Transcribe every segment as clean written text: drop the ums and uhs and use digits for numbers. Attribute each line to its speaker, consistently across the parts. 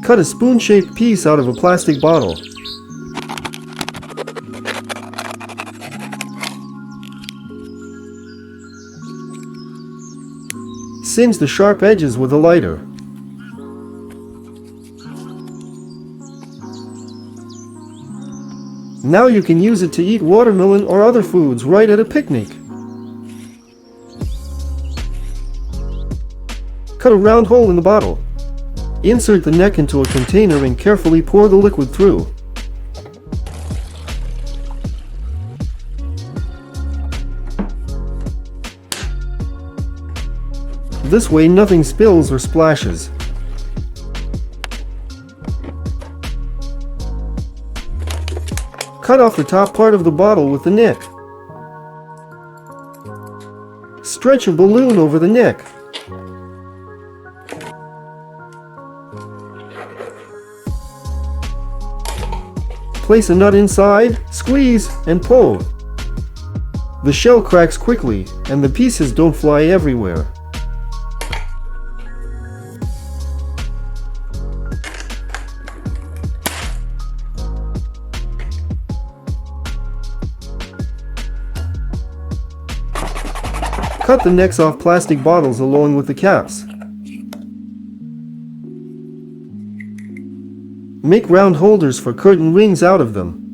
Speaker 1: Cut a spoon-shaped piece out of a plastic bottle. Singe the sharp edges with a lighter. Now you can use it to eat watermelon or other foods right at a picnic. Cut a round hole in the bottle. Insert the neck into a container and carefully pour the liquid through. This way nothing spills or splashes. Cut off the top part of the bottle with the neck. Stretch a balloon over the neck. Place a nut inside, squeeze, and pull. The shell cracks quickly, and the pieces don't fly everywhere. Cut the necks off plastic bottles along with the caps. Make round holders for curtain rings out of them.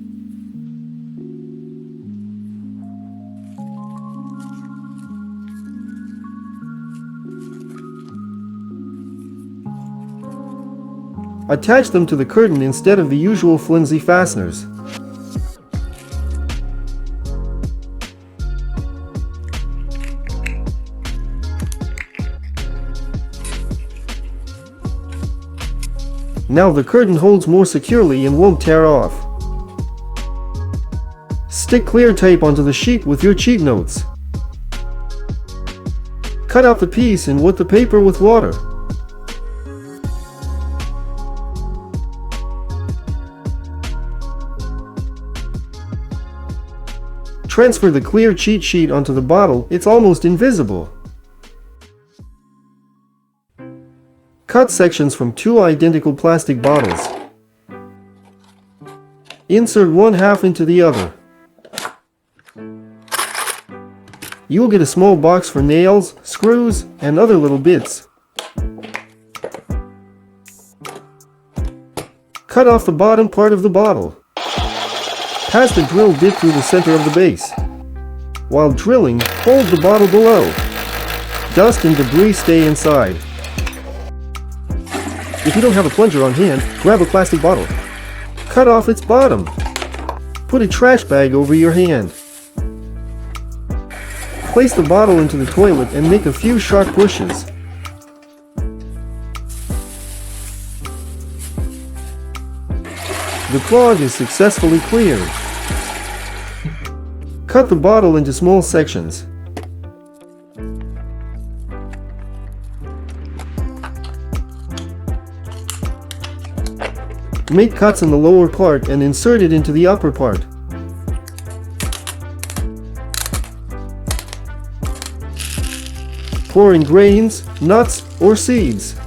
Speaker 1: Attach them to the curtain instead of the usual flimsy fasteners. Now the curtain holds more securely and won't tear off. Stick clear tape onto the sheet with your cheat notes. Cut out the piece and wet the paper with water. Transfer the clear cheat sheet onto the bottle. It's almost invisible. Cut sections from two identical plastic bottles. Insert one half into the other. You'll get a small box for nails, screws, and other little bits. Cut off the bottom part of the bottle. Pass the drill bit through the center of the base. While drilling, hold the bottle below. Dust and debris stay inside. If you don't have a plunger on hand, grab a plastic bottle. Cut off its bottom. Put a trash bag over your hand. Place the bottle into the toilet and make a few sharp pushes. The clog is successfully cleared. Cut the bottle into small sections. Make cuts in the lower part and insert it into the upper part. Pour in grains, nuts, or seeds.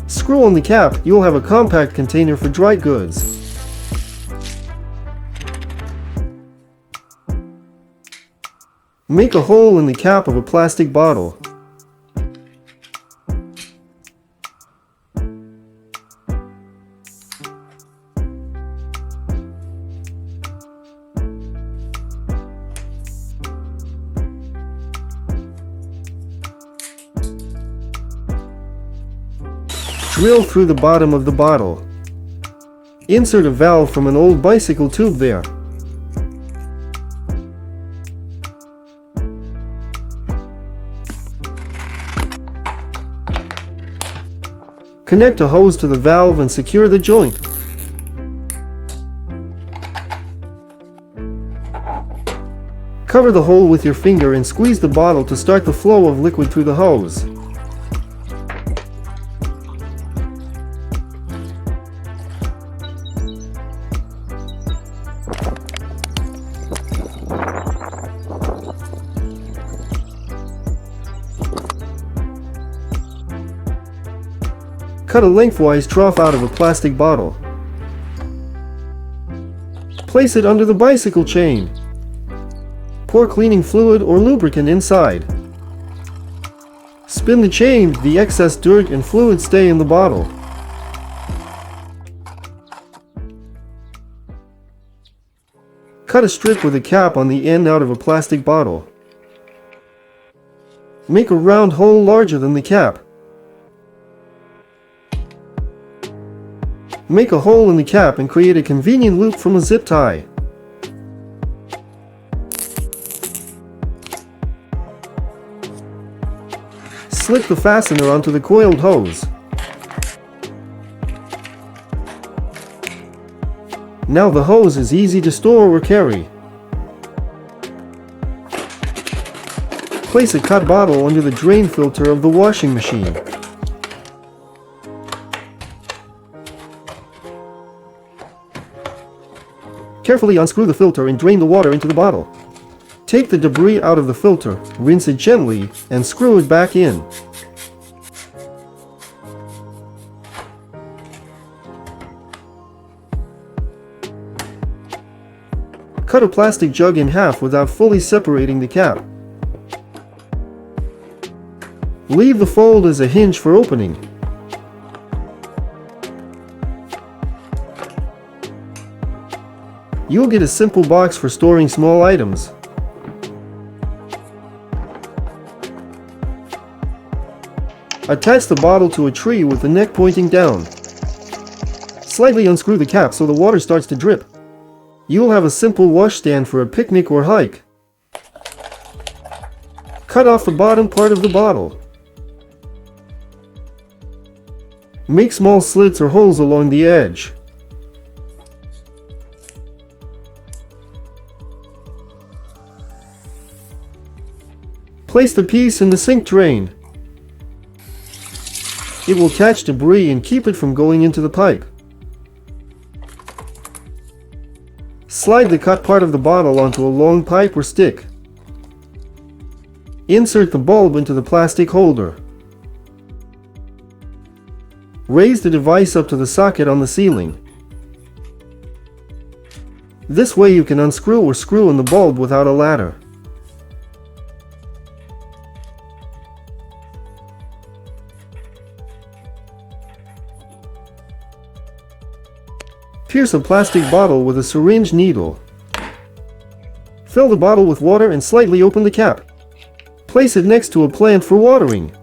Speaker 1: Screw on the cap, you'll have a compact container for dry goods. Make a hole in the cap of a plastic bottle. Drill through the bottom of the bottle. Insert a valve from an old bicycle tube there. Connect a hose to the valve and secure the joint. Cover the hole with your finger and squeeze the bottle to start the flow of liquid through the hose. Cut a lengthwise trough out of a plastic bottle. Place it under the bicycle chain. Pour cleaning fluid or lubricant inside. Spin the chain, the excess dirt and fluid stay in the bottle. Cut a strip with a cap on the end out of a plastic bottle. Make a round hole larger than the cap. Make a hole in the cap and create a convenient loop from a zip tie. Slip the fastener onto the coiled hose. Now the hose is easy to store or carry. Place a cut bottle under the drain filter of the washing machine. Carefully unscrew the filter and drain the water into the bottle. Take the debris out of the filter, rinse it gently, and screw it back in. Cut a plastic jug in half without fully separating the cap. Leave the fold as a hinge for opening. You'll get a simple box for storing small items. Attach the bottle to a tree with the neck pointing down. Slightly unscrew the cap so the water starts to drip. You'll have a simple washstand for a picnic or hike. Cut off the bottom part of the bottle. Make small slits or holes along the edge. Place the piece in the sink drain. It will catch debris and keep it from going into the pipe. Slide the cut part of the bottle onto a long pipe or stick. Insert the bulb into the plastic holder. Raise the device up to the socket on the ceiling. This way you can unscrew or screw in the bulb without a ladder. Pierce a plastic bottle with a syringe needle. Fill the bottle with water and slightly open the cap. Place it next to a plant for watering.